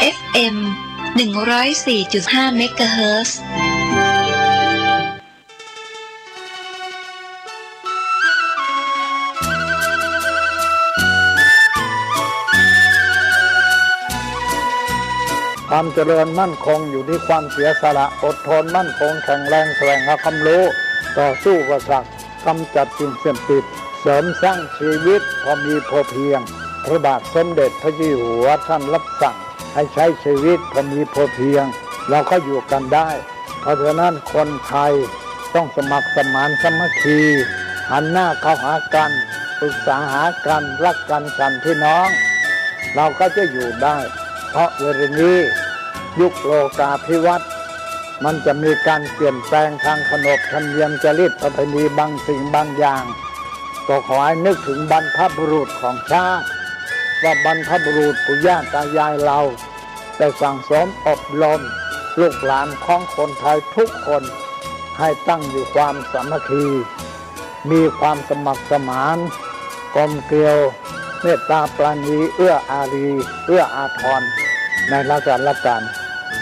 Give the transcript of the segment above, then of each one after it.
FM 104.5 เมกะเฮิรตซ์ความเจริญมั่นคงอยู่ที่ความเสียสละอดทนมั่นคงแข็งแรงแสวงหาความรู้ต่อสู้กับศักดิ์กำจัดสิ่งเสพติดเสริมสร้างชีวิตพอมีพอเพียงพระบาทสมเด็จพระเจ้าอยู่หัวท่านรับสั่งให้ใช้ชีวิตพอมีพอเพียงเราก็อยู่กันได้เพราะฉะนั้นคนไทยต้องสมัครสมานสามัคคีหันหน้าเข้าหากันปรึกษาหากันรักกันฉันพี่น้องเราก็จะอยู่ได้เพราะเวลานี้ยุคโลกาภิวัตน์มันจะมีการเปลี่ยนแปลงทางขนบธรรมเนียมจริตประเพณีบางสิ่งบางอย่างก็ขอให้นึกถึงบรรพบุรุษของชาติว่าบรรพบุรุษปู่ย่าตายายเราได้สั่งสมอบรมลูกหลานของคนไทยทุกคนให้ตั้งอยู่ความสามัคคีมีความสมัครสมานกลมเกลียวเมตตาปราณีเอื้ออารีเอื้ออาทรในราชการ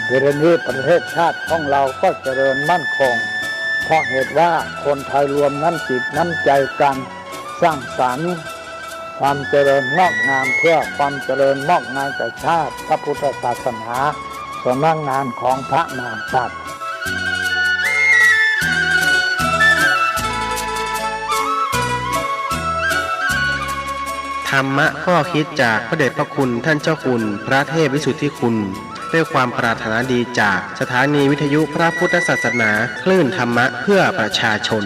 เวลานี้ประเทศชาติของเราก็เจริญมั่นคงเพราะเหตุว่าคนไทยรวมน้ำจิตน้ำใจกันสร้างสรรค์ความเจริญงอกงามเพื่อความเจริญงอกงามแก่ชาติพระพุทธศาสนาสำนักงานของพระมหากษัตริย์ธรรมะข้อคิดจากพระเดชพระคุณท่านเจ้าคุณพระเทพวิสุทธิคุณด้วยความปรารถนาดีจากสถานีวิทยุพระพุทธศาสนาคลื่นธรรมะเพื่อประชาชน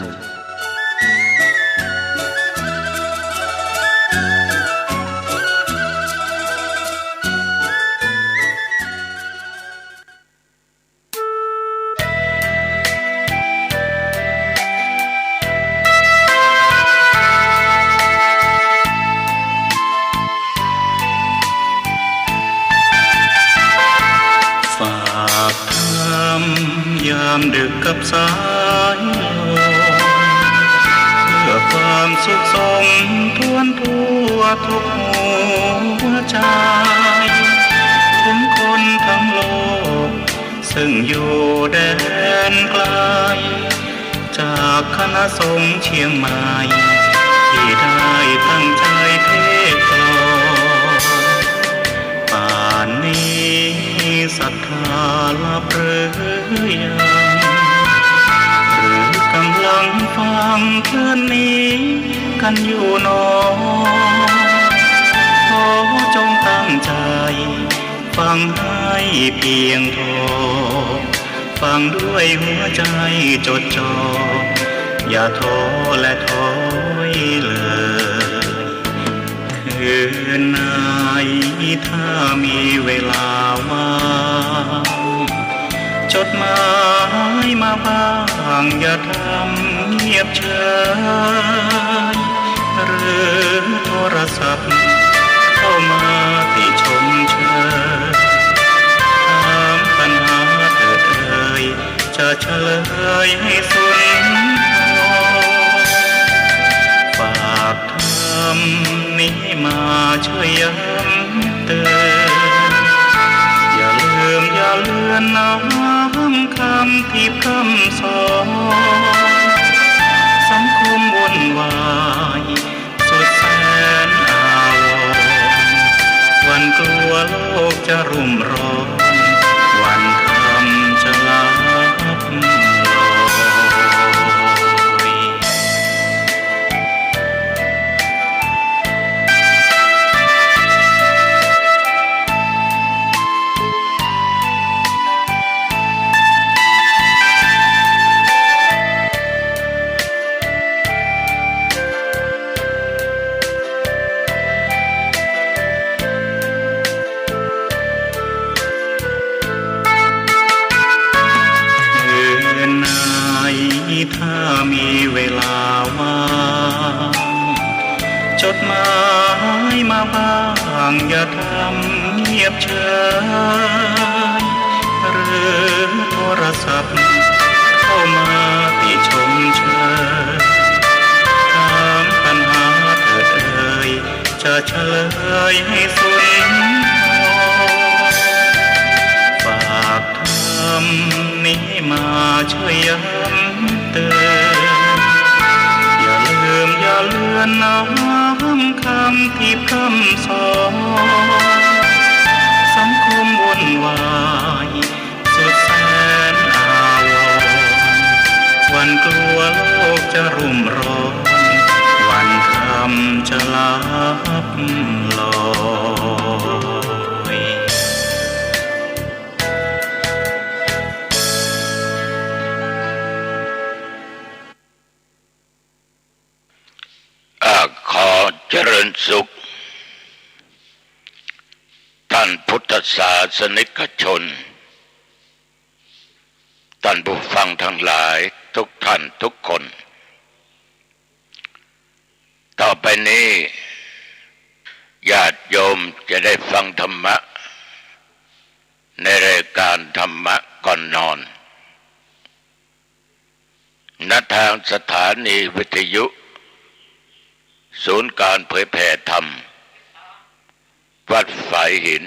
ยามดึกกับสายลมเพื่อความสุขสมทวนทั่วทุกหัวใจถึงคนทั้งโลกซึ่งอยู่แดนไกลจากคณะสงฆ์เชียงใหม่ที่ได้ตั้งใจเทศน์กลอนป่านนี้ศรัทธาลับหรือยังหรือกำลังฟังคลื่นนี้กันอยู่หนอขอจงตั้งใจฟังให้เพียงพอฟังด้วยหัวใจจดจ่ออย่าท้อและถอยเลยคืนไหนถ้ามีเวลาว่างจดหมายมาบ้างอย่าทำเงียบเฉยหรือโทรศัพท์เข้ามาติชมเชยถามปัญหาเถิดเอ่ยจะเฉลยให้สุนทรฝากธรรมนี้มาช่วยย้ำเตือนอย่าลืมอย่าเลือนน้ำคำที่พร่ำสอนสังคมวุ่นวายสุดแสนอาวรณ์วันกลัวโลกจะรุ่มร้อนวันคำจะลับลอยถ้ามีเวลาว่างจดหมายมาบ้างอย่าทำเงียบเฉยหรือโทรศัพท์เข้ามาติชมเชยถามปัญหาเถิดเอ่ยจะเฉลยให้สุนทร ศาสนิกชนท่านผู้ฟังทั้งหลายทุกท่านทุกคนต่อไปนี้ญาติโยมจะได้ฟังธรรมะในรายการธรรมะก่อนนอนณทางสถานีวิทยุศูนย์การเผยแผ่ธรรมวัดฝายหิน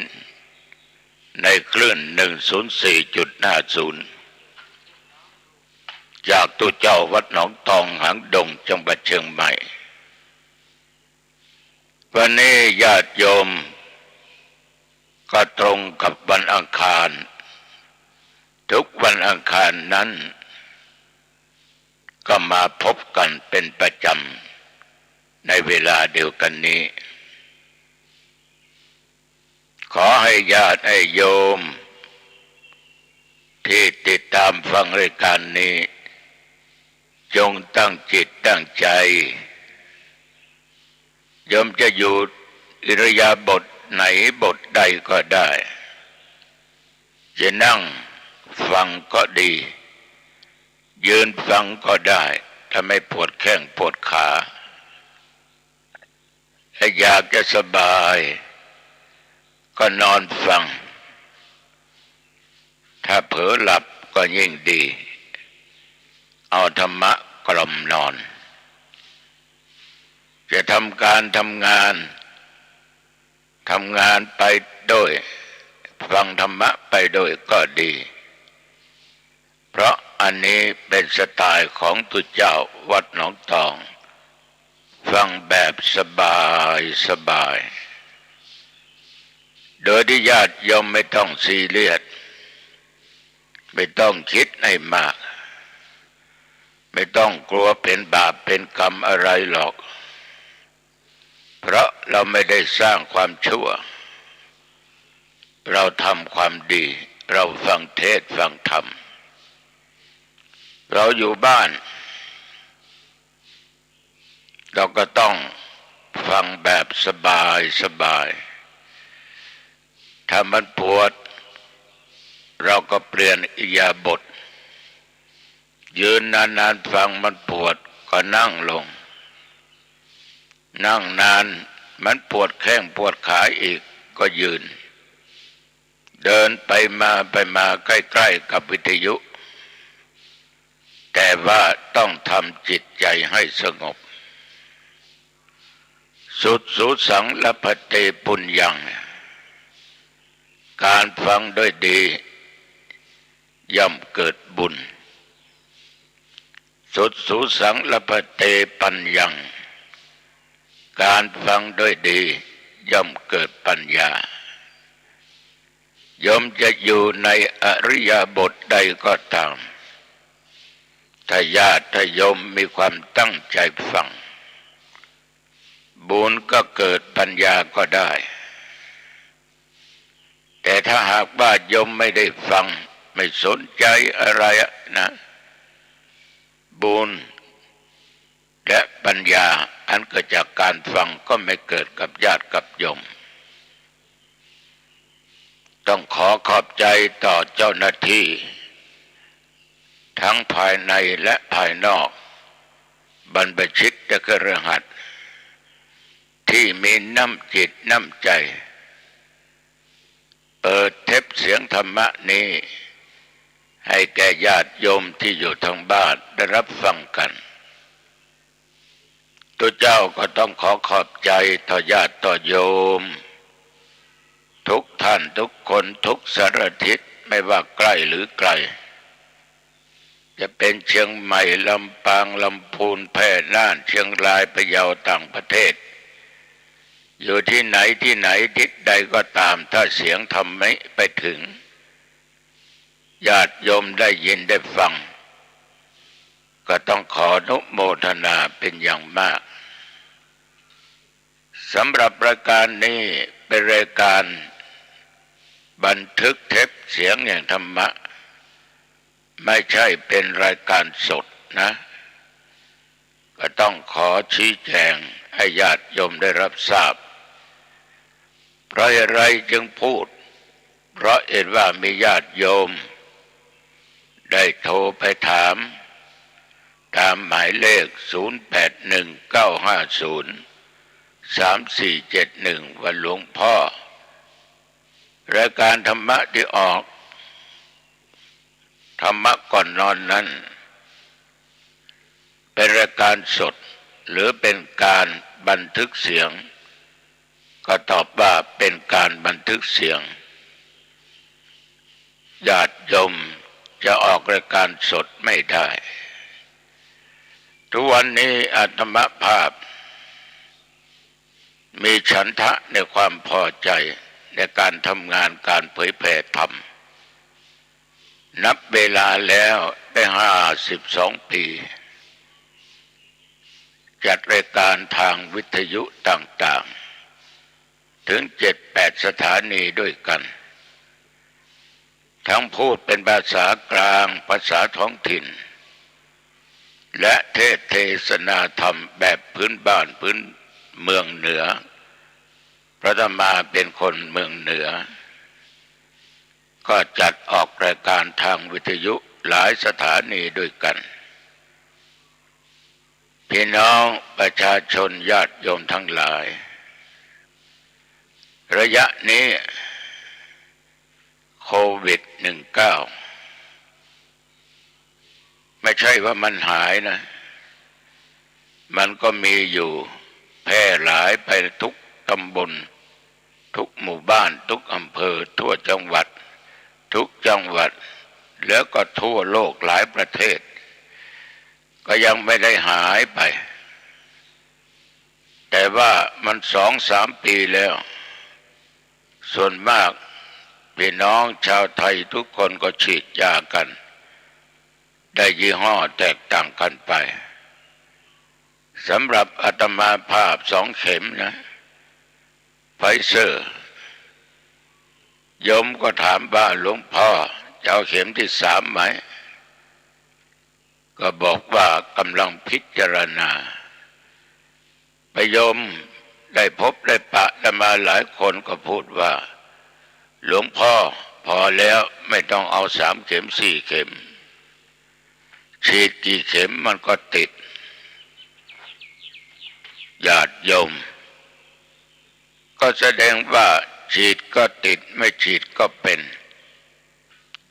ในคลื่น 104.50 จากตู้เจ้าวัดหนองตองหางดงจังหวัดเชียงใหม่วันนี้ญาติโยมก็ตรงกับวันอังคารทุกวันอังคารนั้นก็มาพบกันเป็นประจำในเวลาเดียวกันนี้ขอให้ญาติให้โยมที่ติดตามฟังรายการนี้จงตั้งจิตตั้งใจโยมจะอยู่อิริยาบถไหนบทใดก็ได้จะนั่งฟังก็ดียืนฟังก็ได้ถ้าไม่ปวดแข้งปวดขาถ้าอยากจะสบายก็นอนฟังถ้าเผลอหลับก็ยิ่งดีเอาธรรมะกล่อมนอนจะทำการทำงานไปด้วยฟังธรรมะไปด้วยก็ดีเพราะอันนี้เป็นสไตล์ของตุเจ้าวัดหนองตองฟังแบบสบายโดยที่ญาติโยมไม่ต้องซีเรียสไม่ต้องคิดให้มากไม่ต้องกลัวเป็นบาปเป็นกรรมอะไรหรอกเพราะเราไม่ได้สร้างความชั่วเราทำความดีเราฟังเทศน์ฟังธรรมเราอยู่บ้านเราก็ต้องฟังแบบสบายถ้ามันปวดเราก็เปลี่ยนอิริยาบถยืนนานๆฟังมันปวดก็นั่งลงนั่งนานมันปวดแข้งปวดขาอีกก็ยืนเดินไปมาใกล้ๆกับวิทยุแต่ว่าต้องทำจิตใจให้สงบสุสังละพเตปุญญังการฟังด้วยดีย่อมเกิดบุญสุสังละพเตปัญญังการฟังด้วยดีย่อมเกิดปัญญาโยมจะอยู่ในอริยบทใดก็ตามถ้าญาติโยมมีความตั้งใจฟังบุญก็เกิดปัญญาก็ได้แต่ถ้าหากว่าโยมไม่ได้ฟังไม่สนใจอะไรนะบุญและปัญญาอันเกิดจากการฟังก็ไม่เกิดกับญาติกับโยมต้องขอบใจต่อเจ้าหน้าที่ทั้งภายในและภายนอกบรรพชิตและคฤหัสถ์ที่มีน้ำจิตน้ำใจเปิดเทปเสียงธรรมะนี้ให้แก่ญาติโยมที่อยู่ทางบ้านได้รับฟังกันตัวเจ้าก็ต้องขอบใจต่อญาติต่อโยมทุกท่านทุกคนทุกสารทิศไม่ว่าใกล้หรือไกลจะเป็นเชียงใหม่ลำปางลำพูนแพร่น่านเชียงรายพะเยาต่างประเทศอยู่ที่ไหนทิศใดก็ตามถ้าเสียงธรรมไม่ไปถึงญาติโยมได้ยินได้ฟังก็ต้องขออนุโมทนาเป็นอย่างมากสำหรับรายการนี้เป็นรายการบันทึกเทปเสียงอย่างธรรมะไม่ใช่เป็นรายการสดนะก็ต้องขอชี้แจงให้ญาติโยมได้รับทราบเพราะอะไรจึงพูด เอิญว่ามีญาติโยมได้โทรไปถามตามหมายเลข0819503471ว่าหลวงพ่อรายการธรรมะที่ออกธรรมะก่อนนอนนั้นเป็นรายการสดหรือเป็นการบันทึกเสียงก็ตอบว่าเป็นการบันทึกเสียงญาติโยมจะออกรายการสดไม่ได้ทุกวันนี้อาตมาภาพมีฉันทะในความพอใจในการทำงานการเผยแผ่ธรรมนับเวลาแล้วได้52 ปีจัดรายการทางวิทยุต่างๆถึง7-8 สถานีด้วยกันทั้งพูดเป็นภาษากลางภาษาท้องถิ่นและเทศนาธรรมแบบพื้นบ้านพื้นเมืองเหนือพระธรรมาเป็นคนเมืองเหนือก็จัดออกรายการทางวิทยุหลายสถานีด้วยกันพี่น้องประชาชนญาติโยมทั้งหลายระยะนี้โควิด-19ไม่ใช่ว่ามันหายนะมันก็มีอยู่แพร่หลายไปทุกตำบลทุกหมู่บ้านทุกอำเภอทั่วจังหวัดทุกจังหวัดแล้วก็ทั่วโลกหลายประเทศก็ยังไม่ได้หายไปแต่ว่ามัน2-3 ปีแล้วส่วนมากพี่น้องชาวไทยทุกคนก็ฉีดยากันได้ยี่ห้อแตกต่างกันไปสำหรับอาตมาภาพ2 เข็มนะไฟเซอร์โยมก็ถามว่าหลวงพ่อจะเอาเข็มที่3ไหมก็บอกว่ากำลังพิจารณาไปโยมได้พบได้ปะได้มาหลายคนก็พูดว่าหลวงพ่อพอแล้วไม่ต้องเอา3 เข็ม4 เข็มฉีดกี่เข็มมันก็ติดญาติโยมก็แสดงว่าฉีดก็ติดไม่ฉีดก็เป็น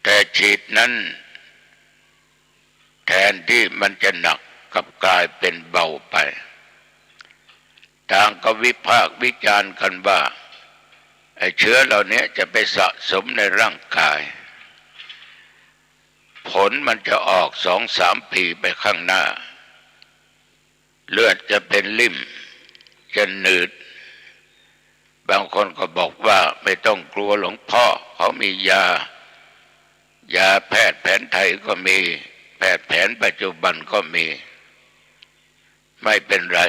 แต่ฉีดนั้นแทนที่มันจะหนักกลับกลายเป็นเบาไปต่างก็วิพากษ์วิจารณ์กันว่าไอ้เชื้อเหล่านี้จะไปสะสมในร่างกายผลมันจะออก2-3 ปีไปข้างหน้าเลือดจะเป็นลิ่มจะหนืดบางคนก็บอกว่าไม่ต้องกลัวหลวงพ่อเขามียาแพทย์แผนไทยก็มีแพทย์แผนปัจจุบันก็มีไม่เป็นไร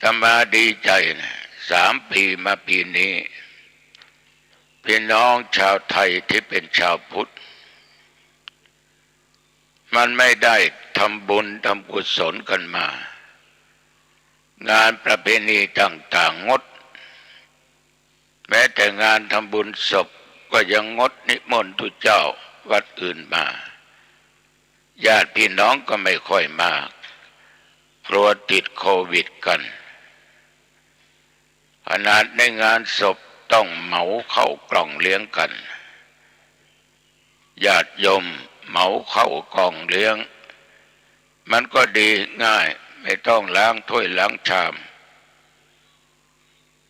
อาตมาดีใจนะ3 ปีมาปีนี้พี่น้องชาวไทยที่เป็นชาวพุทธมันไม่ได้ทำบุญทำกุศลกันมางานประเพณีต่างๆงดแม้แต่งานทำบุญศพก็ยังงดนิมนต์ทุกเจ้าวัดอื่นมาญาติพี่น้องก็ไม่ค่อยมากลัวติดโควิดกันขนาดในงานศพต้องเหมาเข้ากล่องเลี้ยงกันญาติโยมเหมาเข้ากล่องเลี้ยงมันก็ดีง่ายไม่ต้องล้างถ้วยล้างชาม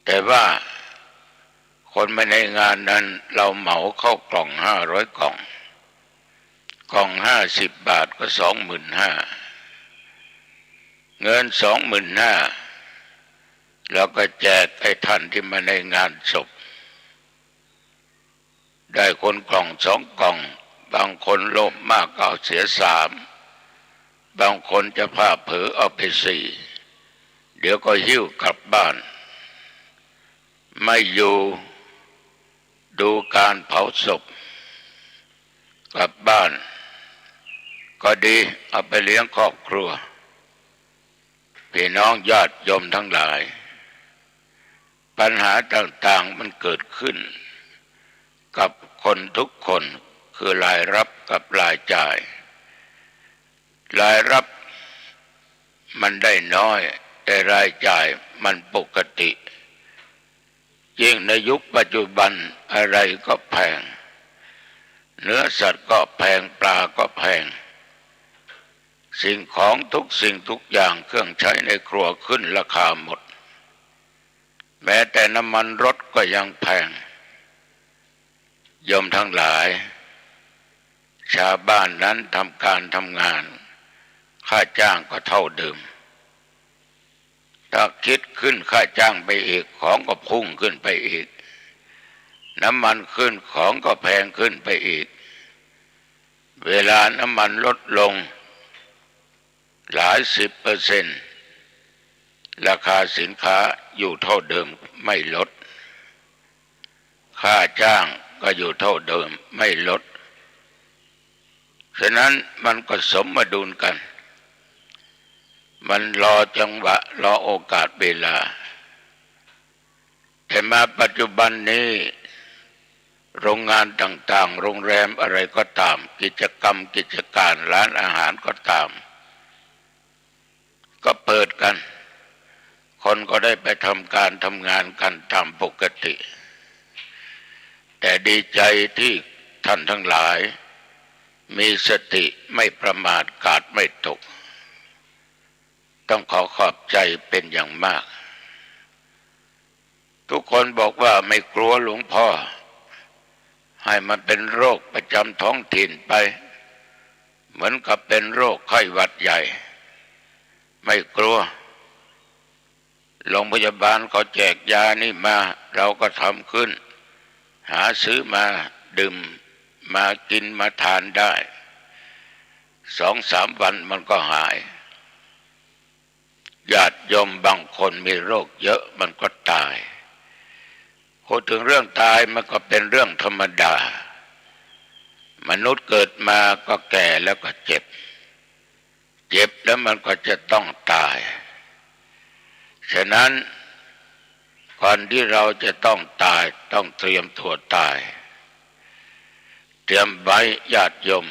แต่ว่าคนมาในงานนั้นเราเหมาเข้ากล่อง500 กล่อง50 บาทก็25,000เงิน25,000เราก็แจกให้ท่านที่มาในงานศพได้คนกล่อง2 กล่องบางคนโลภมากเอาเสีย3บางคนจะพาเผลอเอาไป4เดี๋ยวก็หิ้วกลับบ้านไม่อยู่ดูการเผาศพกลับบ้านก็ดีเอาไปเลี้ยงครอบครัว พี่น้องญาติโยมทั้งหลาย ปัญหาต่างๆมันเกิดขึ้นกับคนทุกคนคือรายรับกับรายจ่ายรายรับมันได้น้อยแต่รายจ่ายมันปกติยิ่งในยุคปัจจุบันอะไรก็แพงเนื้อสัตว์ก็แพงปลาก็แพงสิ่งของทุกสิ่งทุกอย่างเครื่องใช้ในครัวขึ้นราคาหมดแม้แต่น้ำมันรถก็ยังแพงโยมทั้งหลายชาวบ้านนั้นทำการทำงานค่าจ้างก็เท่าเดิมถ้าคิดขึ้นค่าจ้างไปอีกของก็พุ่งขึ้นไปอีกน้ำมันขึ้นของก็แพงขึ้นไปอีกเวลาน้ำมันลดลงหลาย10%ราคาสินค้าอยู่เท่าเดิมไม่ลดค่าจ้างก็อยู่เท่าเดิมไม่ลดฉะนั้นมันก็สมดุลกันมันรอจังหวะรอโอกาสเวลาแต่มาปัจจุบันนี้โรงงานต่างๆโรงแรมอะไรก็ตามกิจกรรมกิจการร้านอาหารก็ตามก็เปิดกันคนก็ได้ไปทำการทำงานกันตามปกติแต่ดีใจที่ท่านทั้งหลายมีสติไม่ประมาทกาดไม่ตกต้องขอขอบใจเป็นอย่างมากทุกคนบอกว่าไม่กลัวหลวงพ่อให้มันเป็นโรคประจำท้องถิ่นไปเหมือนกับเป็นโรคไข้หวัดใหญ่ไม่กลัวโรงพยาบาลเขาแจกยานี่มาเราก็ทำขึ้นหาซื้อมาดื่มมากินมาทานได้2-3 วันมันก็หายญาติโยมบางคนมีโรคเยอะมันก็ตายพูดถึงเรื่องตายมันก็เป็นเรื่องธรรมดามนุษย์เกิดมาก็แก่แล้วก็เจ็บแล้วมันก็จะต้องตายฉะนั้นก่อนที่เราจะต้องตายต้องเตรียมตัวตายเตรียมไว้ญาติโยม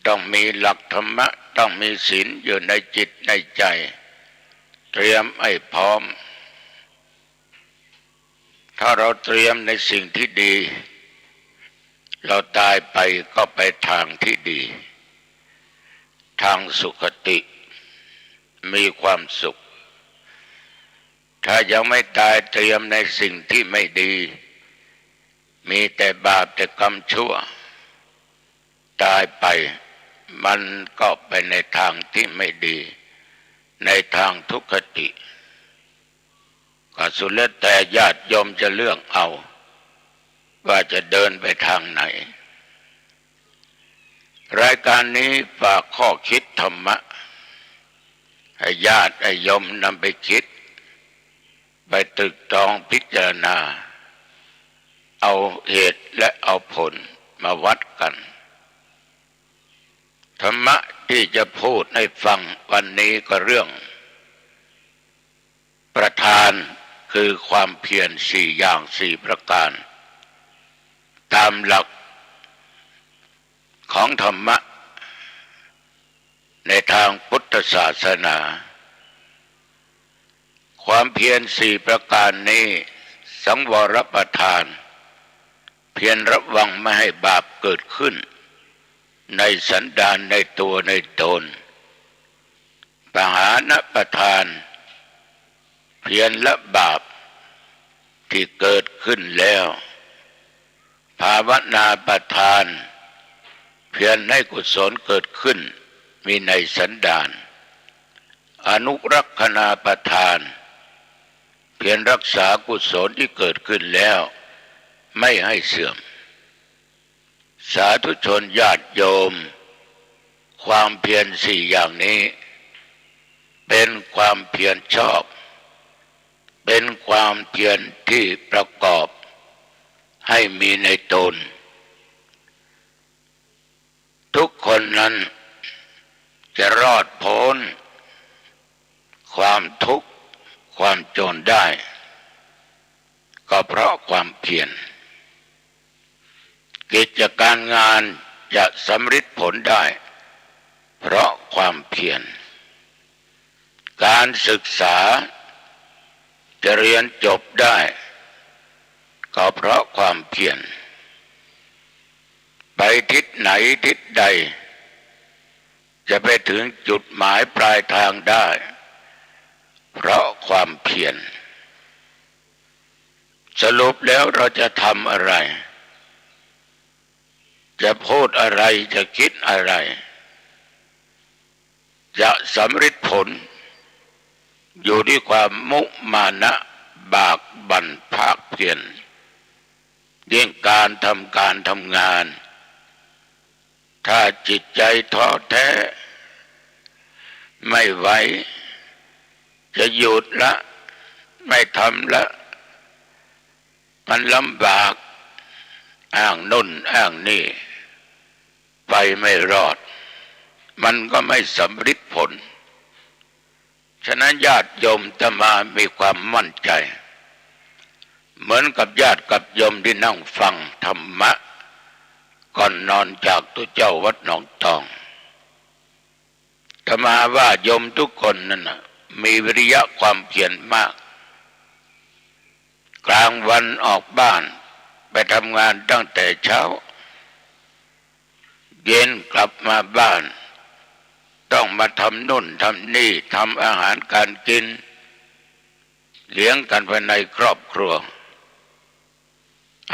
ต้องมีหลักธรรมะต้องมีศีลอยู่ในจิตในใจเตรียมให้พร้อมถ้าเราเตรียมในสิ่งที่ดีเราตายไปก็ไปทางที่ดีทางสุคติมีความสุขถ้ายังไม่ตายเตรียมในสิ่งที่ไม่ดีมีแต่บาปแต่กรรมชั่วตายไปมันก็ไปในทางที่ไม่ดีในทางทุกขติก็สุดแล้วแต่ญาติโยมจะเลือกเอาว่าจะเดินไปทางไหนรายการนี้ฝากข้อคิดธรรมะให้ญาติโยมนำไปคิดไปตรึกตรองพิจารณาเอาเหตุและเอาผลมาวัดกันธรรมะที่จะพูดให้ฟังวันนี้ก็เรื่องประธานคือความเพียร4 อย่าง4 ประการตามหลักของธรรมะในทางพุทธศาสนาความเพียร4 ประการนี้สังวรประทานเพียรระวังไม่ให้บาปเกิดขึ้นในสันดานในตัวในตนปหานประทานเพียรละบาปที่เกิดขึ้นแล้วภาวนาประทานเพียรให้กุศลเกิดขึ้นมีในสันดานอนุรักษณาประทานเพียรรักษากุศลที่เกิดขึ้นแล้วไม่ให้เสื่อมสาธุชนญาติโยมความเพียร4 อย่างนี้เป็นความเพียรชอบเป็นความเพียรที่ประกอบให้มีในตนทุกคนนั้นจะรอดพ้นความทุกข์ ความโจรได้ ก็เพราะความเพียรกิจการงานจะสำเร็จผลได้เพราะความเพียรการศึกษาจะเรียนจบได้ก็เพราะความเพียรไปทิศไหนทิศใดจะไปถึงจุดหมายปลายทางได้เพราะความเพียรสรุปแล้วเราจะทำอะไรจะพูดอะไรจะคิดอะไรจะสำเร็จผลอยู่ที่ความมุมานะบากบั่นภาคเพียรเรื่องการทำงานถ้าจิตใจท้อแท้ไม่ไหวจะหยุดละไม่ทำละมันลำบากอ้างนุ่นอ้างนี่ไปไม่รอดมันก็ไม่สำเร็จผลฉะนั้นญาติโยมจะมามีความมั่นใจเหมือนกับญาติกับโยมที่นั่งฟังธรรมะก่อนนอนจากตัวเจ้าวัดหนองตองจะมาว่าโยมทุกคนนั่นนะมีวิริยะความเพียรมากกลางวันออกบ้านไปทำงานตั้งแต่เช้าเย็นกลับมาบ้านต้องมาทำนู่นทำนี่ทำอาหารการกินเลี้ยงกันภายในครอบครัว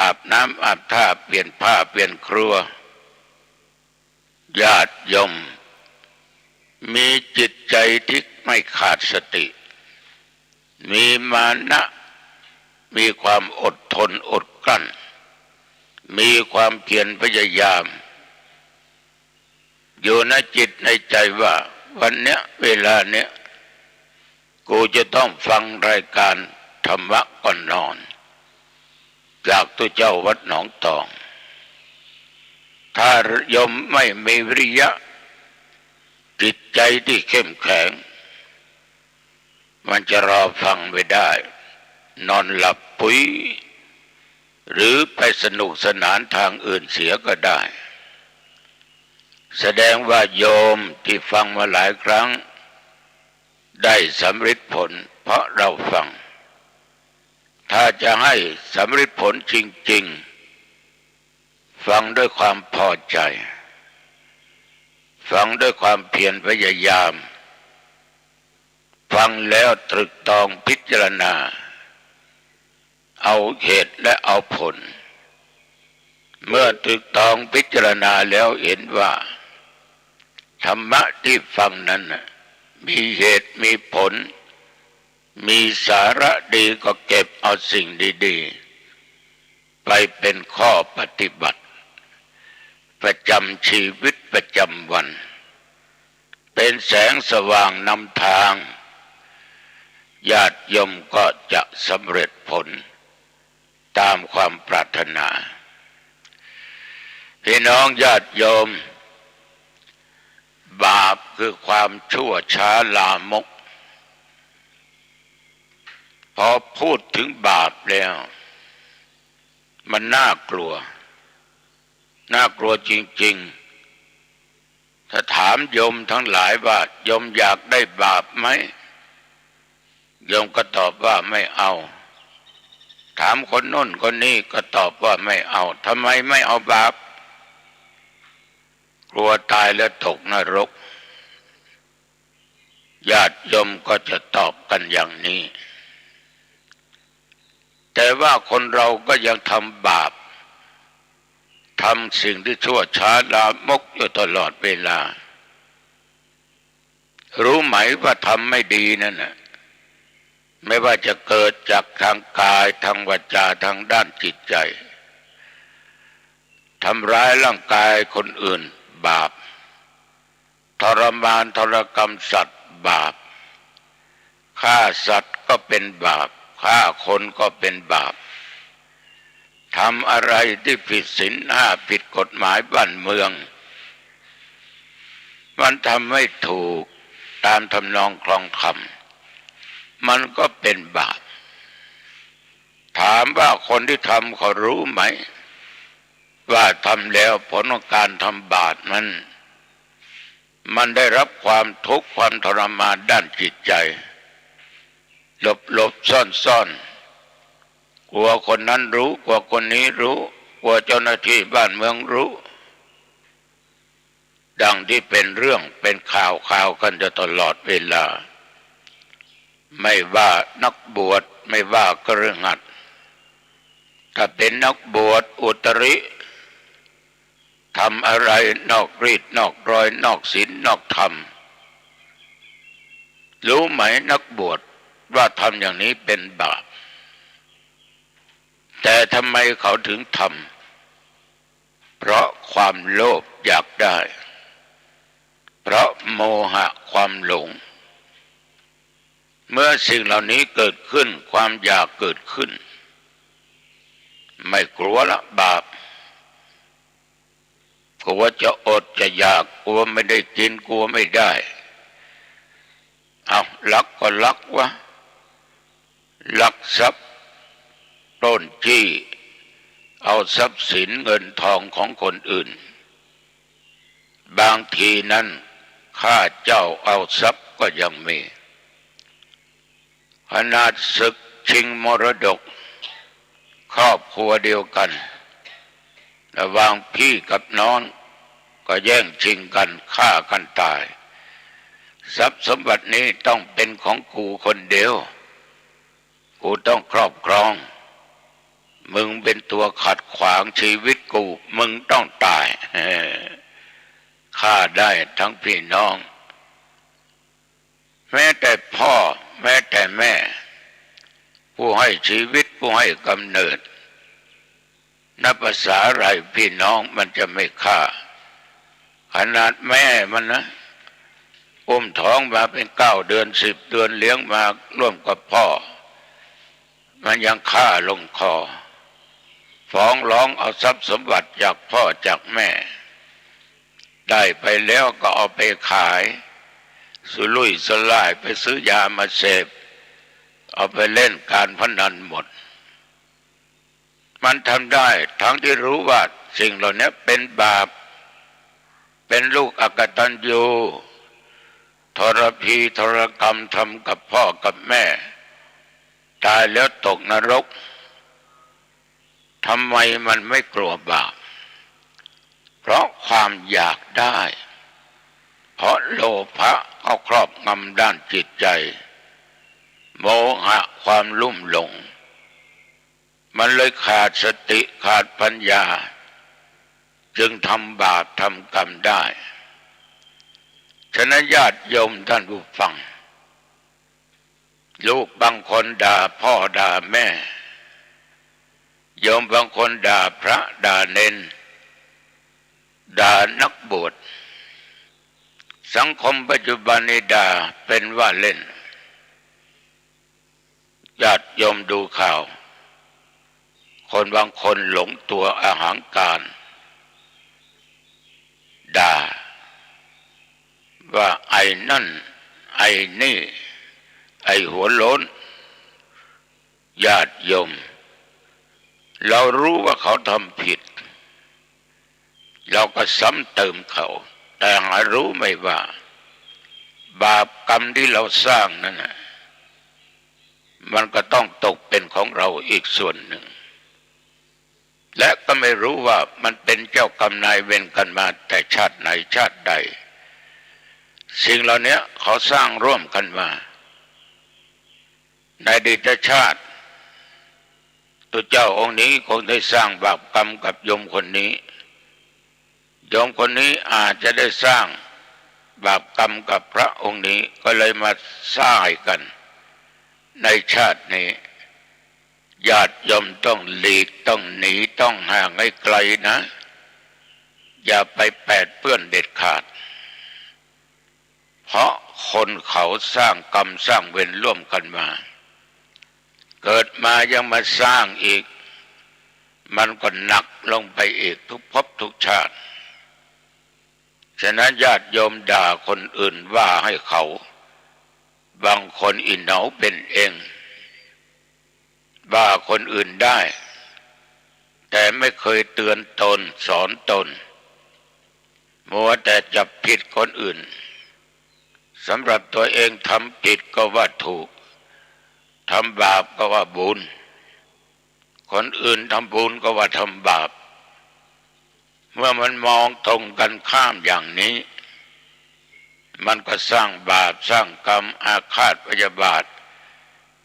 อาบน้ำอาบท่าเปลี่ยนผ้าเปลี่ยนครัวญาติโยมมีจิตใจที่ไม่ขาดสติมีมานะมีความอดทนอดกลั้นมีความเพียรพยายามอยู่ในจิตในใจว่าวันเนี้ยเวลาเนี้ยกูจะต้องฟังรายการธรรมะก่อนนอนจากตัวเจ้าวัดหนองตองถ้าโยมไม่มีวิริยะจิตใจที่เข้มแข็งมันจะรอฟังไม่ได้นอนหลับปุ๋ยหรือไปสนุกสนานทางอื่นเสียก็ได้แสดงว่าโยมที่ฟังมาหลายครั้งได้สำเร็จผลเพราะเราฟังถ้าจะให้สำเร็จผลจริงๆฟังด้วยความพอใจฟังด้วยความเพียรพยายามฟังแล้วตรึกตรองพิจารณาเอาเหตุและเอาผลเมื่อตรึกตรองพิจารณาแล้วเห็นว่าธรรมะที่ฟังนั้นมีเหตุมีผลมีสาระดีก็เก็บเอาสิ่งดีๆไปเป็นข้อปฏิบัติประจำชีวิตประจำวันเป็นแสงสว่างนำทางญาติโยมก็จะสำเร็จผลตามความปรารถนาพี่น้องญาติโยมบาปคือความชั่วช้าลามกพอพูดถึงบาปแล้วมันน่ากลัวจริงๆถ้าถามโยมทั้งหลายว่าโยมอยากได้บาปไหมโยมก็ตอบว่าไม่เอาถามคนโน้นคนนี้ก็ตอบว่าไม่เอาทำไมไม่เอาบาปกลัวตายแล้วตกนรกญาติโยมก็จะตอบกันอย่างนี้แต่ว่าคนเราก็ยังทำบาปทำสิ่งที่ชั่วช้าลามกอยู่ตลอดเวลารู้ไหมว่าทำไม่ดีนั่นน่ะไม่ว่าจะเกิดจากทางกายทางวาจาทางด้านจิตใจทำร้ายร่างกายคนอื่นบาปทรมานทรกรรมสัตว์บาปฆ่าสัตว์ก็เป็นบาปฆ่าคนก็เป็นบาปทำอะไรที่ผิดศีลห้าผิดกฎหมายบ้านเมืองมันทำไม่ถูกตามทำนองคลองธรรม มันก็เป็นบาปถามว่าคนที่ทำเขารู้ไหมว่าทำแล้วผลของการทำบาปนั้นมันได้รับความทุกข์ความทรมานด้านจิตใจหลบซ่อนกลัวคนนั้นรู้กลัวคนนี้รู้กลัวเจ้าหน้าที่บ้านเมืองรู้ดังที่เป็นเรื่องเป็นข่าวกันจะตลอดเวลาไม่ว่านักบวชไม่ว่าคฤหัสถ์ถ้าเป็นนักบวชอุตริทำอะไรนอกรีดนอกรอยนอกศีลนอกธรรมรู้ไหมนักบวชว่าทำอย่างนี้เป็นบาปแต่ทำไมเขาถึงทำเพราะความโลภอยากได้เพราะโมหะความหลงเมื่อสิ่งเหล่านี้เกิดขึ้นความอยากเกิดขึ้นไม่กลัวละบาปกลัวจะอดจะอยากกลัวไม่ได้กินกลัวไม่ได้เอาลักก็ลักวะลักทรัพย์ปล้นจี้เอาทรัพย์สินเงินทองของคนอื่นบางทีนั้นข้าเจ้าเอาทรัพย์ก็ยังมีขนาดศึกชิงมรดกครอบครัวเดียวกันระหว่างพี่กับน้องก็แย่งชิงกันฆ่ากันตายทรัพย์สมบัตินี้ต้องเป็นของกูคนเดียวกูต้องครอบครองมึงเป็นตัวขัดขวางชีวิตกูมึงต้องตายฆ่าได้ทั้งพี่น้องแม้แต่พ่อแม้แต่แม่ผู้ให้ชีวิตผู้ให้กำเนิดนับภาษาอะไรพี่น้องมันจะไม่ฆ่าขนาดแม่มันนะอุ้มท้องมาเป็น9 เดือน10 เดือนเลี้ยงมาร่วมกับพ่อมันยังฆ่าลงคอฟ้องร้องเอาทรัพย์สมบัติจากพ่อจากแม่ได้ไปแล้วก็เอาไปขายสุรุ่ยสุร่ายไปซื้อยามาเสพเอาไปเล่นการพนันหมดมันทำได้ทั้งที่รู้ว่าสิ่งเหล่านี้เป็นบาปเป็นลูกอกตัญญูทรพีทรกรรมทำกับพ่อกับแม่ตายแล้วตกนรกทำไมมันไม่กลัวบาปเพราะความอยากได้เพราะโลภะเอาครอบงำด้านจิตใจโมหะความลุ่มหลงมันเลยขาดสติขาดปัญญาจึงทำบาปทำกรรมได้ฉะนั้นญาติโยมท่านผู้ฟังลูกบางคนด่าพ่อด่าแม่โยมบางคนด่าพระด่าเณรด่านักบวชสังคมปัจจุบันนี้ด่าเป็นว่าเล่นญาติโยมดูข่าวคนบางคนหลงตัวอาหารการด่าว่าไอ้นั่นไอ้นี่ไอ้หัวโล้นญาติโยมเรารู้ว่าเขาทำผิดเราก็ซ้ำเติมเขาแต่หารู้ไม่ว่าบาปกรรมที่เราสร้างนั่นนะมันก็ต้องตกเป็นของเราอีกส่วนหนึ่งและก็ไม่รู้ว่ามันเป็นเจ้ากรรมนายเวรกันมาแต่ชาติไหนชาติใดสิ่งเหล่านี้เขาสร้างร่วมกันมาในอดีตชาติตัวเจ้าองค์นี้คงได้สร้างบาปกรรมกับโยมคนนี้โยมคนนี้อาจจะได้สร้างบาปกรรมกับพระองค์นี้ก็เลยมาสร้างกันในชาตินี้ญาติโยมต้องหลีกต้องหนีต้องห่างให้ไกลนะอย่าไปแปดเปื้อนเด็ดขาดเพราะคนเขาสร้างกรรมสร้างเวรร่วมกันมาเกิดมายังมาสร้างอีกมันก็หนักลงไปอีกทุกภพทุกชาติฉะนั้นญาติโยมด่าคนอื่นว่าให้เขา บางคนอีเหนาเป็นเองว่าคนอื่นได้แต่ไม่เคยเตือนตนสอนตนมัวแต่จับผิดคนอื่นสำหรับตัวเองทำผิดก็ว่าถูกทำบาปก็ว่าบุญคนอื่นทำบุญก็ว่าทำบาปเมื่อมันมองตรงกันข้ามอย่างนี้มันก็สร้างบาปสร้างกรรมอาฆาตพยาบาท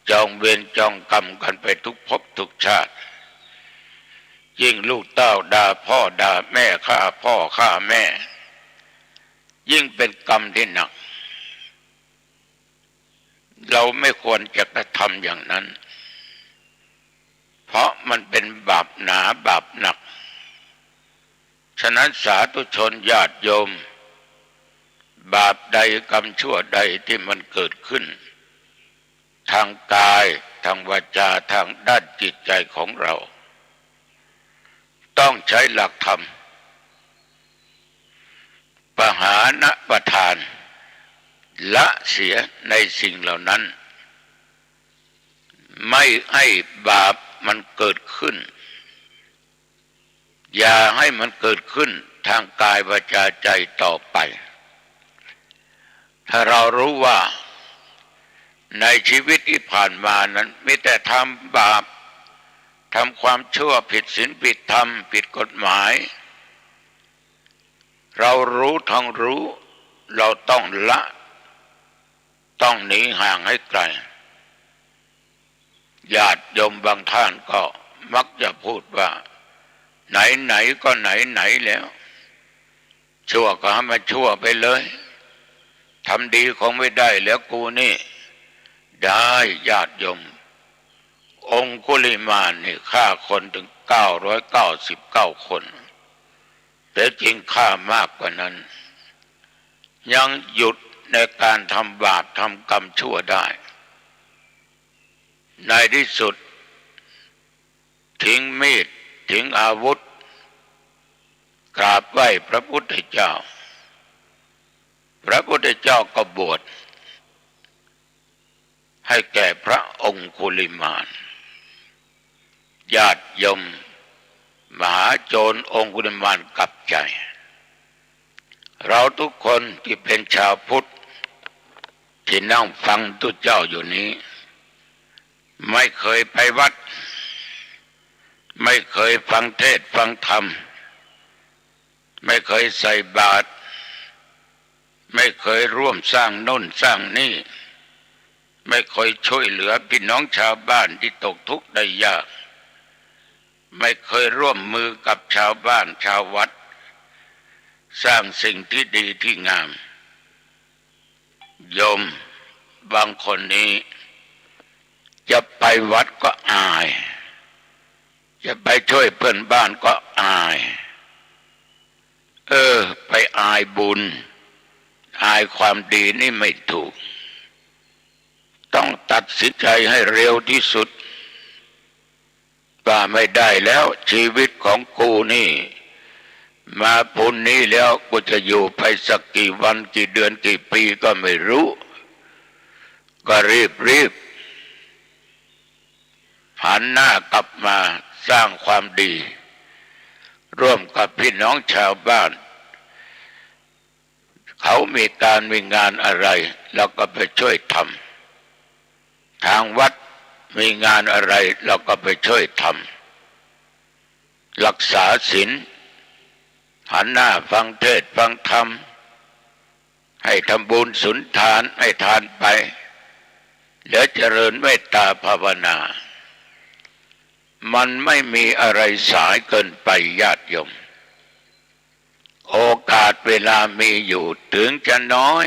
จองเวรจองกรรมกันไปทุกภพทุกชาติยิ่งลูกเต้าด่าพ่อด่าแม่ฆ่าพ่อฆ่าแม่ยิ่งเป็นกรรมที่หนักเราไม่ควรจะกระทำอย่างนั้นเพราะมันเป็นบาปหนาบาปหนักฉะนั้นสาธุชนญาติโยมบาปใดกรรมชั่วใดที่มันเกิดขึ้นทางกายทางวาจาทางด้านจิตใจของเราต้องใช้หลักธรรมปหานประทานละเสียในสิ่งเหล่านั้นไม่ให้บาปมันเกิดขึ้นอย่าให้มันเกิดขึ้นทางกายวาจาใจต่อไปถ้าเรารู้ว่าในชีวิตที่ผ่านมานั้นมีแต่ทำบาปทำความชั่วผิดศีลผิดธรรมผิดกฎหมายเรารู้ทั้งรู้เราต้องละต้องหนีห่างให้ไกลญาติโยมบางท่านก็มักจะพูดว่าไหนก็ไหนแล้วชั่วก็ให้มันชั่วไปเลยทำดีคงไม่ได้แล้วกูนี่ได้ญาติโยมองคุลิมานนี่ฆ่าคนถึง999 คนแต่จริงฆ่ามากกว่านั้นยังหยุดในการทำบาปทำกรรมชั่วได้ในที่สุดทิ้งมีดทิ้งอาวุธกราบไหว้พระพุทธเจ้าพระพุทธเจ้าก็บวชให้แก่พระองคุลิมานญาติโยมมหาโจรองคุลิมานกลับใจเราทุกคนที่เป็นชาวพุทธที่นั่งฟังตุเจ้าอยู่นี้ไม่เคยไปวัดไม่เคยฟังเทศน์ฟังธรรมไม่เคยใส่บาตรไม่เคยร่วมสร้างโน่นสร้างนี่ไม่เคยช่วยเหลือพี่น้องชาวบ้านที่ตกทุกข์ได้ยากไม่เคยร่วมมือกับชาวบ้านชาววัดสร้างสิ่งที่ดีที่งามโยมบางคนนี้จะไปวัดก็อายจะไปช่วยเพื่อนบ้านก็อายไปอายบุญอายความดีนี่ไม่ถูกต้องตัดสินใจให้เร็วที่สุดว่าไม่ได้แล้วชีวิตของกูนี่มาปุนนี้แล้วกูจะอยู่ไปสักกี่วันกี่เดือนกี่ปีก็ไม่รู้ก็รีบหันหน้ากลับมาสร้างความดีร่วมกับพี่น้องชาวบ้านเขามีการมีงานอะไรเราก็ไปช่วยทำทางวัดมีงานอะไรเราก็ไปช่วยทำรักษาศีลหันหน้าฟังเทศน์ฟังธรรมให้ทำบุญสุนทานให้ทานไปแล้วเจริญเมตตาภาวนามันไม่มีอะไรสายเกินไปญาติโยมโอกาสเวลามีอยู่ถึงจะน้อย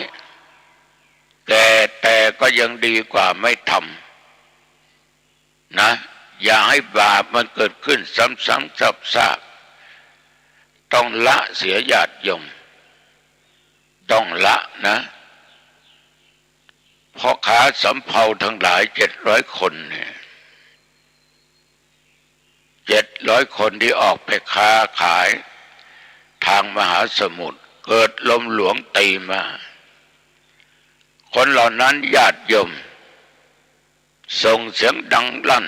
แต่ก็ยังดีกว่าไม่ทำนะอย่าให้บาปมันเกิดขึ้นซ้ำๆซับๆต้องละเสียญาติโยมต้องละนะพ่อค้าสำเภาทั้งหลาย700 คนเนี่ย700 คนที่ออกไปค้าขายทางมหาสมุทรเกิดลมหลวงตีมา คนเหล่านั้นญาติโยมส่งเสียงดังลั่น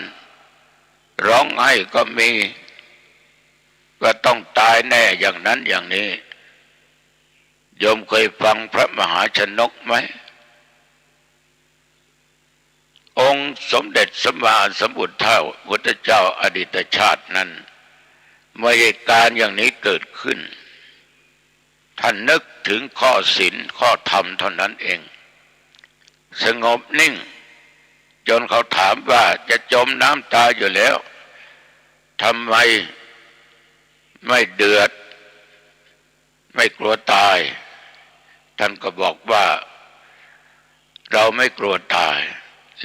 ร้องไห้ก็มีว่าต้องตายแน่อย่างนั้นอย่างนี้โยมเคยฟังพระมหาชนกไหมองค์สมเด็จสัมมาสัมพุทธพุทธเจ้าอดีตชาตินั้นเมื่อเหตุการณ์อย่างนี้เกิดขึ้นท่านนึกถึงข้อศีลข้อธรรมเท่านั้นเองสงบนิ่งจนเขาถามว่าจะจมน้ำตายอยู่แล้วทำไมไม่เดือดไม่กลัวตายท่านก็บอกว่าเราไม่กลัวตาย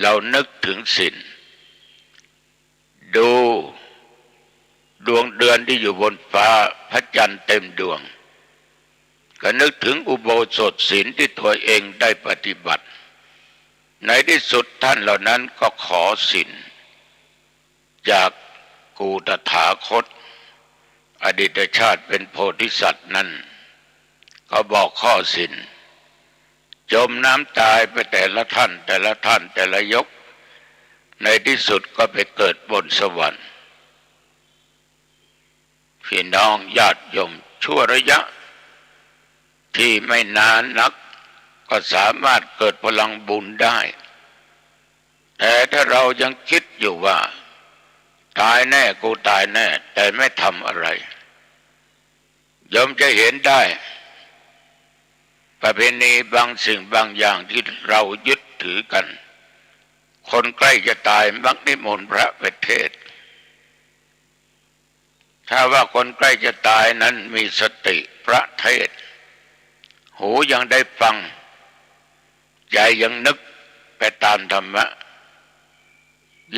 เรานึกถึงศีลดูดวงเดือนที่อยู่บนฟ้าพระจันทร์เต็มดวงก็นึกถึงอุโบสถศีลที่ตัวเองได้ปฏิบัติในที่สุดท่านเหล่านั้นก็ขอศีลจากกูตถาคตอดีตชาติเป็นโพธิสัตว์นั้นเขาบอกข้อศีลจมน้ำตายไปแต่ละท่านแต่ละท่านแต่ละยกในที่สุดก็ไปเกิดบนสวรรค์พี่น้องญาติโยมชั่วระยะที่ไม่นานนักก็สามารถเกิดพลังบุญได้แต่ถ้าเรายังคิดอยู่ว่าตายแน่กูตายแน่แต่ไม่ทำอะไรโยมจะเห็นได้ประเพณีบางสิ่งบางอย่างที่เรายึดถือกันคนใกล้จะตายมักนิมนต์พระไปเทศน์ถ้าว่าคนใกล้จะตายนั้นมีสติพระเทศน์หูยังได้ฟังใจยังนึกไปตามธรรมะ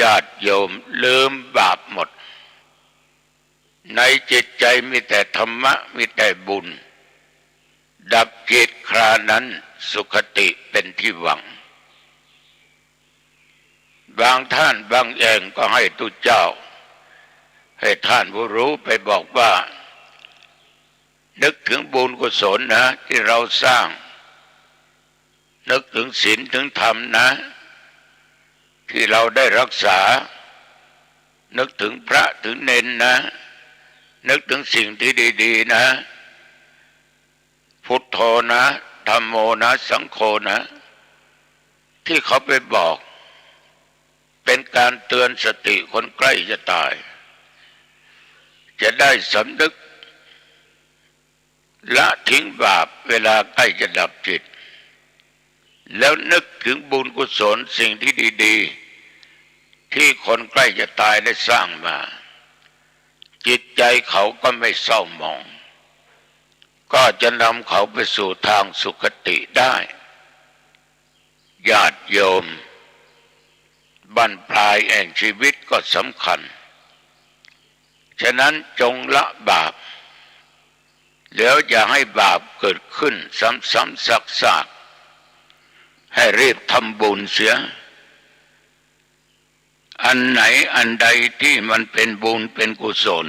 ญาติโยมลืมบาปหมดในจิตใจมีแต่ธรรมะมีแต่บุญดับกิจครานั้นสุขติเป็นที่หวังบางท่านบางแห่งก็ให้ตุเจ้าให้ท่านผู้รู้ไปบอกว่านึกถึงบุญกุศลนะที่เราสร้างนึกถึงศีลถึงธรรมนะที่เราได้รักษานึกถึงพระถึงเณรนะนึกถึงสิ่งที่ดีๆนะพุทโธนะธัมโมนะสังโฆนะที่เขาไปบอกเป็นการเตือนสติคนใกล้จะตายจะได้สำนึกละทิ้งบาปเวลาใกล้จะดับจิตแล้วนึกถึงบุญกุศลสิ่งที่ดีๆที่คนใกล้จะตายได้สร้างมาจิตใจเขาก็ไม่เศร้าหมองก็จะนำเขาไปสู่ทางสุคติได้ญาติโยมบั้นปลายแห่งชีวิตก็สำคัญฉะนั้นจงละบาปแล้วอย่าให้บาปเกิดขึ้นซ้ำๆซากๆให้รีบทำบุญเสียอันไหนอันใดที่มันเป็นบุญเป็นกุศล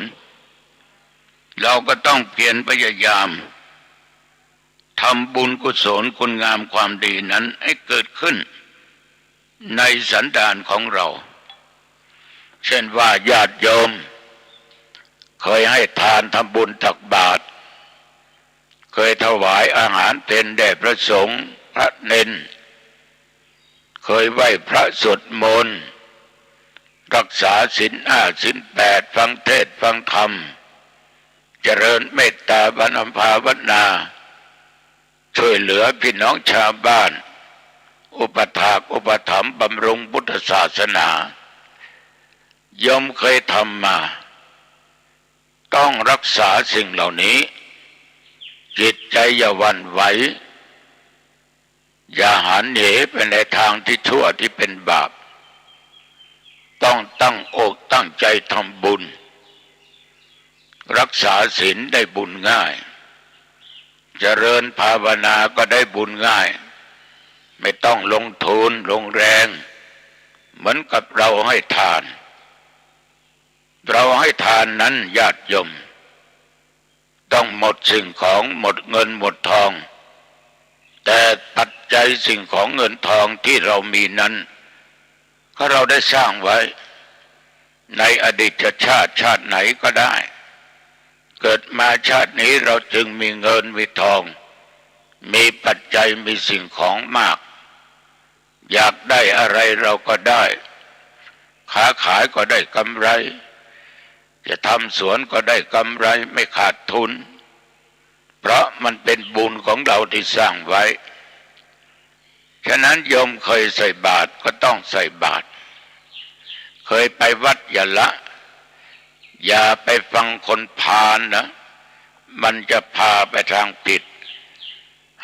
เราก็ต้องเพียรพยายามทำบุญกุศลคุณงามความดีนั้นให้เกิดขึ้นในสันดานของเราเช่นว่าญาติโยมเคยให้ทานทำบุญตักบาตรเคยถวายอาหารเพลแด่พระสงฆ์พระเณรเคยไหว้พระสวดมนต์รักษาศีล5ศีล8ฟังเทศน์ฟังธรรมเจริญเมตตาบรรณภาวนาช่วยเหลือพี่น้องชาวบ้านอุปถากอุปถัมภ์บำรุงพุทธศาสนาโยมเคยทำมาต้องรักษาสิ่งเหล่านี้จิตใจอย่าหวั่นไหวอย่าหันเหไปในทางที่ชั่วที่เป็นบาปต้องตั้งอกตั้งใจทำบุญรักษาศีลได้บุญง่ายเจริญภาวนาก็ได้บุญง่ายไม่ต้องลงทุนลงแรงเหมือนกับเราให้ทานเราให้ทานนั้นญาติโยมต้องหมดสิ่งของหมดเงินหมดทองแต่ปัจ จัยสิ่งของเงินทองที่เรามีนั้นก็เราได้สร้างไว้ในอดีตชาติไหนก็ได้เกิดมาชาตินี้เราจึงมีเงินมีทองมีปัจจัยมีสิ่งของมากอยากได้อะไรเราก็ได้ค้าขายก็ได้กำไรจะทำสวนก็ได้กำไรไม่ขาดทุนเพราะมันเป็นบุญของเราที่สร้างไว้ฉะนั้นโยมเคยใส่บาตรก็ต้องใส่บาตรเคยไปวัดอย่าละอย่าไปฟังคนพาลนะมันจะพาไปทางผิด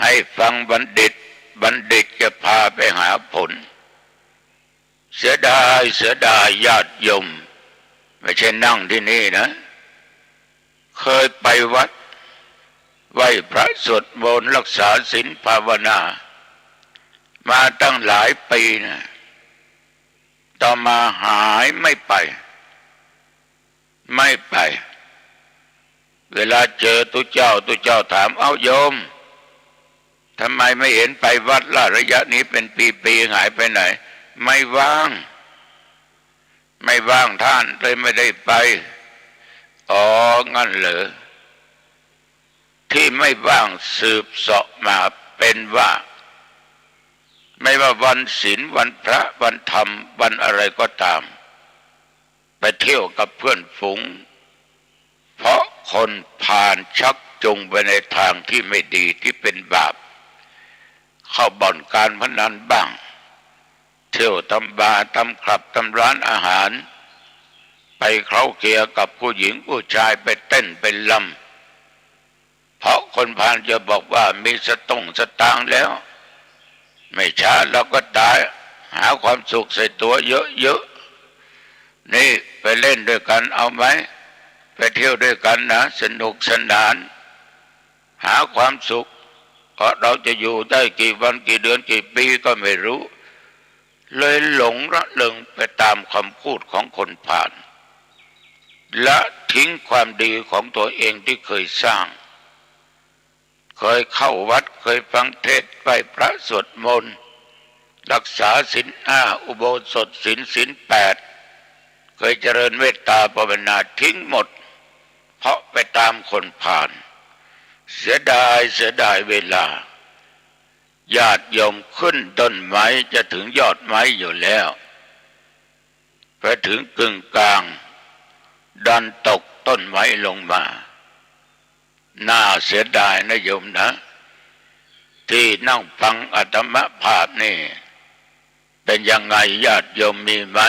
ให้ฟังบัณฑิตจะพาไปหาผลเสียดายญาติโยมไม่ใช่นั่งที่นี่นะเคยไปวัดไหว้พระสวดมนต์รักษาศีลภาวนามาตั้งหลายปีนะต่อมาหายไม่ไปเวลาเจอตัวเจ้าถามเอาโยมทำไมไม่เห็นไปวัดล่ะระยะนี้เป็นปีหายไปไหนไม่ว่างท่านเลยไม่ได้ไปอ๋องั้นเหรอที่ไม่ว่างสืบเสาะมาเป็นว่าไม่ว่าวันศีลวันพระวันธรรมวันอะไรก็ตามไปเที่ยวกับเพื่อนฝูงเพราะคนผ่านชักจูงไปในทางที่ไม่ดีที่เป็นบาปเข้าบ่อนการพนันบ้างเที่ยวทำบาร์ทำคลับทำร้านอาหารไปเคล้าเกลียกับผู้หญิงผู้ชายไปเต้นไปลำเพราะคนผ่านจะบอกว่ามีสตางค์แล้วไม่ช้าเราก็ตายหาความสุขใส่ตัวเยอะๆนี่ไปเล่นด้วยกันเอาไหมไปเที่ยวด้วยกันนะสนุกสนานหาความสุขเพราะเราจะอยู่ได้กี่วันกี่เดือนกี่ปีก็ไม่รู้เลยหลงระเริงไปตามคำพูดของคนผ่านและทิ้งความดีของตัวเองที่เคยสร้างเคยเข้าวัดเคยฟังเทศน์ไหว้พระสวดมนต์รักษาศีล5อุโบสถศีล8เคยเจริญเมตตาภาวนาทิ้งหมดเพราะไปตามคนผ่านเสียดายเวลาญาติโยมขึ้นต้นไม้จะถึงยอดไม้อยู่แล้วไปถึงกึ่งกลางดันตกต้นไม้ลงมาน่าเสียดายนะโยมนะที่นั่งฟังอาตมภาพนี่เป็นยังไงญาติโยมมีไหม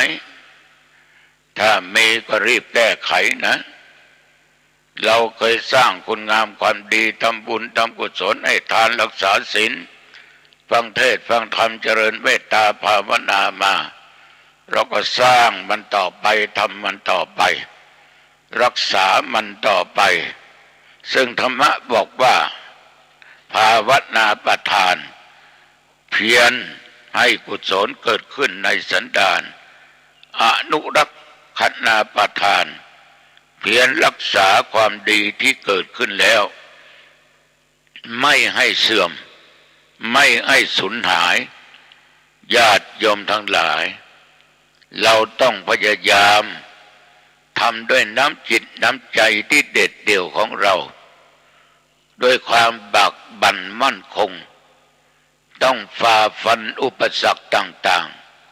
ถ้ามีก็รีบแก้ไขนะเราเคยสร้างคุณงามความดีทำบุญทำกุศลให้ทานรักษาศีลฟังเทศน์ฟังธรรมเจริญเมตตาภาวนามาเราก็สร้างมันต่อไปทำมันต่อไปรักษามันต่อไปซึ่งธรรมะบอกว่าภาวนาประทานเพียรให้กุศลเกิดขึ้นในสันดานอนุรักขณาประทานเพียรรักษาความดีที่เกิดขึ้นแล้วไม่ให้เสื่อมไม่ให้สูญหายญาติโยมทั้งหลายเราต้องพยายามทำด้วยน้ำจิตน้ำใจที่เด็ดเดี่ยวของเราด้วยความบักบั่นมั่นคงต้องฝ่าฟันอุปสรรคต่าง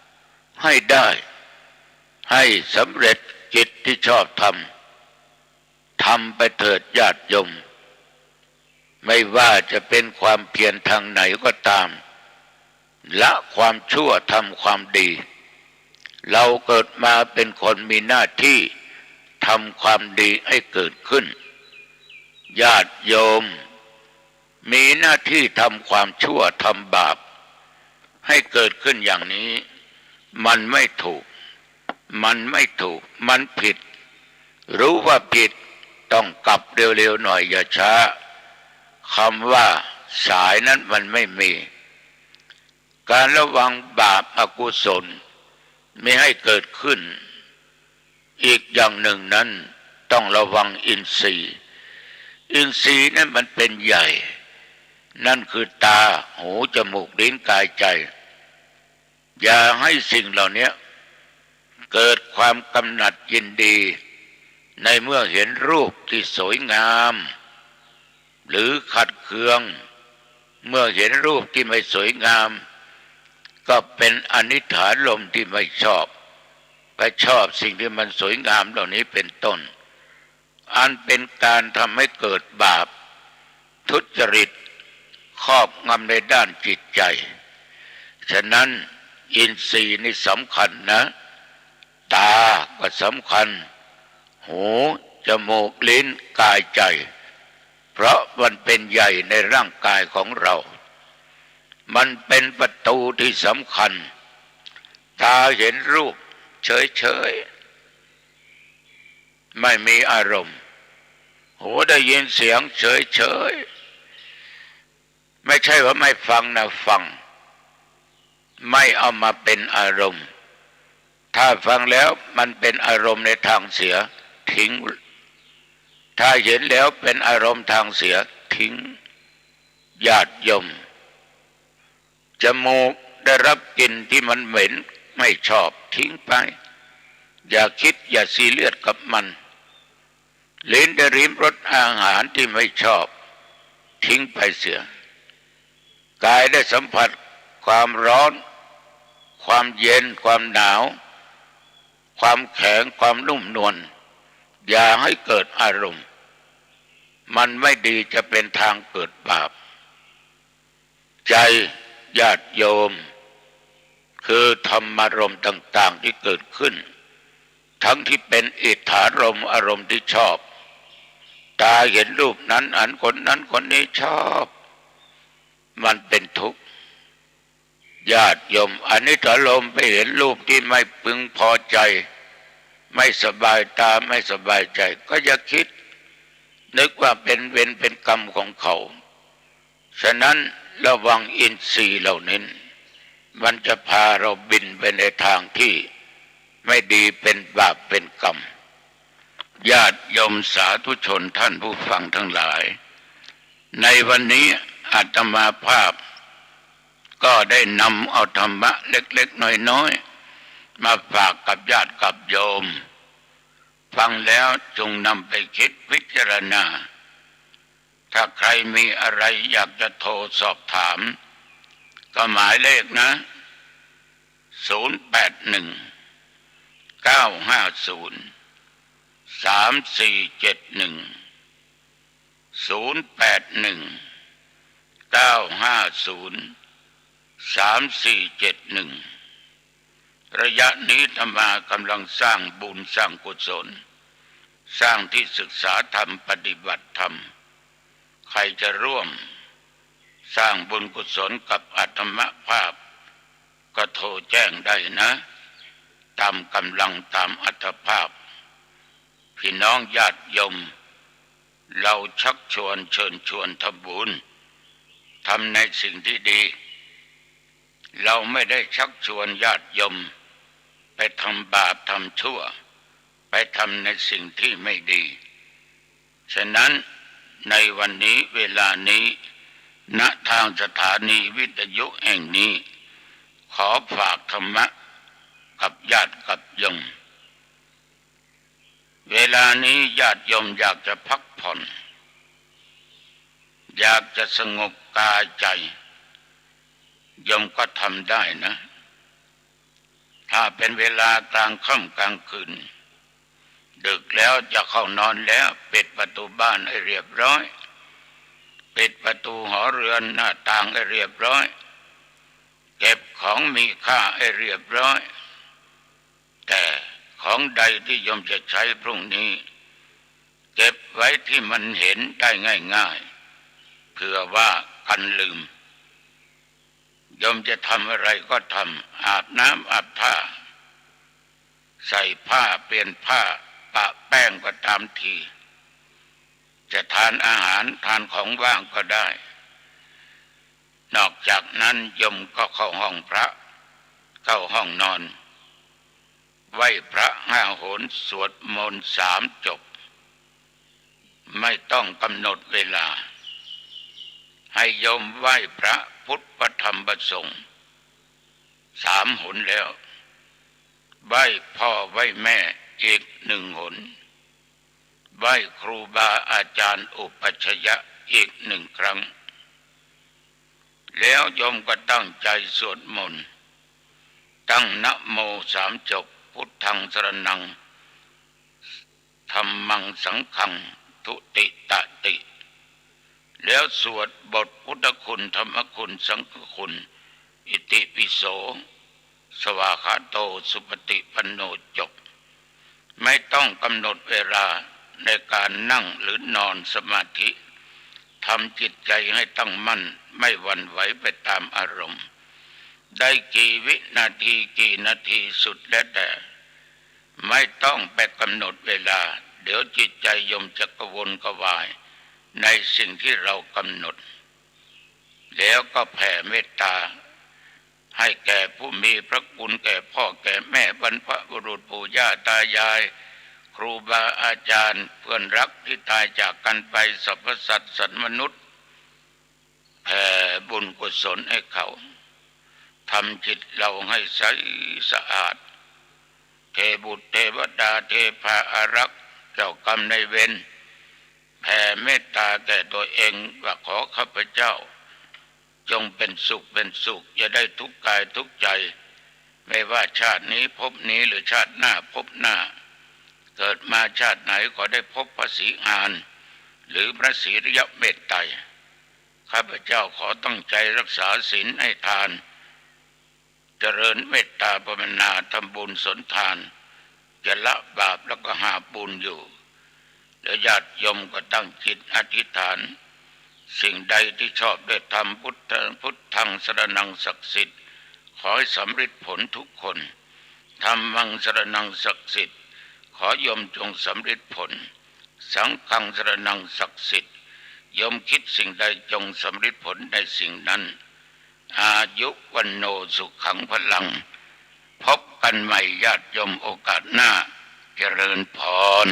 ๆให้ได้ให้สำเร็จกิจที่ชอบทำไปเถิดญาติโยมไม่ว่าจะเป็นความเพียรทางไหนก็ตามละความชั่วทำความดีเราเกิดมาเป็นคนมีหน้าที่ทำความดีให้เกิดขึ้นญาติโยมมีหน้าที่ทำความชั่วทำบาปให้เกิดขึ้นอย่างนี้มันไม่ถูกมันผิดรู้ว่าผิดต้องกลับเร็วๆหน่อยอย่าช้าคำว่าสายนั้นมันไม่มีการระวังบาปอกุศลไม่ให้เกิดขึ้นอีกอย่างหนึ่งนั้นต้องระวังอินทรีย์นั้นมันเป็นใหญ่ นั่นคือตาหูจมูกลิ้นกายใจ อย่าให้สิ่งเหล่านี้เกิดความกำหนัดยินดีในเมื่อเห็นรูปที่สวยงามหรือขัดเคืองเมื่อเห็นรูปที่ไม่สวยงามก็เป็นอนิจฐานลมที่ไม่ชอบไปชอบสิ่งที่มันสวยงามเหล่านี้เป็นต้นอันเป็นการทำให้เกิดบาปทุจริตครอบงำในด้านจิตใจฉะนั้นอินทรีย์นี่สำคัญนะตาก็สำคัญหูจมูกลิ้นกายใจเพราะมันเป็นใหญ่ในร่างกายของเรามันเป็นประตูที่สำคัญตาเห็นรูปเฉยๆไม่มีอารมณ์หูได้ยินเสียงเฉยๆไม่ใช่ว่าไม่ฟังนะฟังไม่เอามาเป็นอารมณ์ถ้าฟังแล้วมันเป็นอารมณ์ในทางเสียทิ้งถ้าเห็นแล้วเป็นอารมณ์ทางเสียทิ้งญาติโยมจมูกได้รับกลิ่นที่มันเหม็นไม่ชอบทิ้งไปอย่าคิดอย่าซีเรียสกับมันลิ้นได้ริมรสอาหารที่ไม่ชอบทิ้งไปเสียกายได้สัมผัสความร้อนความเย็นความหนาวความแข็งความนุ่มนวลอย่าให้เกิดอารมณ์มันไม่ดีจะเป็นทางเกิดบาปใจญาติโยมคือธรรมารมณ์ต่างๆที่เกิดขึ้นทั้งที่เป็นอิทธารมณ์อารมณ์ที่ชอบตาเห็นรูปนั้นอันคนนั้นคนนี้ชอบมันเป็นทุกข์ญาติโยมอนิจจารมณ์ไปเห็นรูปที่ไม่พึงพอใจไม่สบายตาไม่สบายใจก็อย่าคิดนึกว่าเป็นเวรเป็นกรรมของเขาฉะนั้นระวังอินทรีย์เหล่านี้มันจะพาเราบินไปในทางที่ไม่ดีเป็นบาปเป็นกรรมญาติโยมสาธุชนท่านผู้ฟังทั้งหลายในวันนี้อาตมาภาพก็ได้นำเอาธรรมะเล็กๆน้อยๆมาฝากกับญาติกับโยมฟังแล้วจงนำไปคิดพิจารณาถ้าใครมีอะไรอยากจะโทรสอบถามก็หมายเลขนะ081-950-3471ระยะนี้ธรรมากำลังสร้างบุญสร้างกุศลสร้างที่ศึกษาธรรมปฏิบัติธรรมใครจะร่วมสร้างบุญกุศลกับอาตมภาพก็โทรแจ้งได้นะตามกำลังตามอัตภาพพี่น้องญาติโยมเราชักชวนเชิญชวนทำบุญทำในสิ่งที่ดีเราไม่ได้ชักชวนญาติโยมไปทำบาปทำชั่วไปทำในสิ่งที่ไม่ดีฉะนั้นในวันนี้เวลานี้ณทางสถานีวิทยุแห่งนี้ขอฝากธรรมะกับญาติกับโยมเวลานี้ญาติโยมอยากจะพักผ่อนอยากจะสงบกายใจโยมก็ทำได้นะถ้าเป็นเวลากลางค่ำกลางคืนดึกแล้วจะเข้านอนแล้วปิดประตูบ้านให้เรียบร้อยปิดประตูหอเรือนหน้าต่างให้เรียบร้อยเก็บของมีค่าให้เรียบร้อยแต่ของใดที่โยมจะใช้พรุ่งนี้เก็บไว้ที่มันเห็นได้ง่ายๆเผื่อว่ากันลืมโยมจะทำอะไรก็ทำอาบน้ำอาบท่าใส่ผ้าเปลี่ยนผ้าปะแป้งก็ตามทีจะทานอาหารทานของว่างก็ได้นอกจากนั้นโยมก็เข้าห้องพระเข้าห้องนอนไหว้พระ5 หนสวดมนต์3 จบไม่ต้องกำหนดเวลา ให้โยมไหว้พระพุทธประธรรมประสงค์3 หนแล้วไหว้พ่อไหว้แม่อีก1 หนไหว้ครูบาอาจารย์อุปัชฌยะอีก1 ครั้งแล้วโยมก็ตั้งใจสวดมนต์ตั้งนะโม3 จบพุทธังสรณังธัมมังสังฆังทุติตติแล้วสวดบทพุทธคุณธรรมคุณสังฆคุณอิติปิโสสวากขาโตสุปฏิปันโนจบไม่ต้องกำหนดเวลาในการนั่งหรือนอนสมาธิทำจิตใจให้ตั้งมั่นไม่หวั่นไหวไปตามอารมณ์ได้กี่วินาทีกี่นาทีสุดแล้วแต่ไม่ต้องไปกำหนดเวลาเดี๋ยวจิตใจโยมจะกระวนกระวายในสิ่งที่เรากำหนดแล้วก็แผ่เมตตาให้แก่ผู้มีพระคุณแก่พ่อแก่แม่บรรพบุรุษปู่ย่าตายายครูบาอาจารย์เพื่อนรักที่ตายจากกันไปสรรพสัตว์สัตว์มนุษย์แผ่บุญกุศลให้เขาทำจิตเราให้ใสสะอาดเทบุตรเทวดาเทพาอารักษ์เจ้ากรรมนายเวรแผ่เมตตาแก่ตัวเองว่าขอข้าพเจ้าจงเป็นสุขอย่าได้ทุกข์กายทุกข์ใจไม่ว่าชาตินี้ภพนี้หรือชาติหน้าภพหน้าเกิดมาชาติไหนก็ได้พบพระศรีอานหรือพระศรีริยเมตไตรข้าพเจ้าขอตั้งใจรักษาศีลให้ทานเจริญเมตตาภาวนาทำบุญสนทานจะละบาปแล้วก็หาบุญอยู่แล้วญาติโยมก็ตั้งจิตอธิษฐานสิ่งใดที่ชอบด้วยธรรมพุทธังสรณังศักดิ์สิทธิ์ขอให้สำเร็จผลทุกคนธัมมังสรณังศักดิ์สิทธิ์ขอโยมจงสำเร็จผลสังฆังสรณังศักดิ์สิทธิ์โยมคิดสิ่งใดจงสำเร็จผลในสิ่งนั้นอายุวันโนสุขังพลังพบกันใหม่ญาติโยมโอกาสหน้าเจริญพร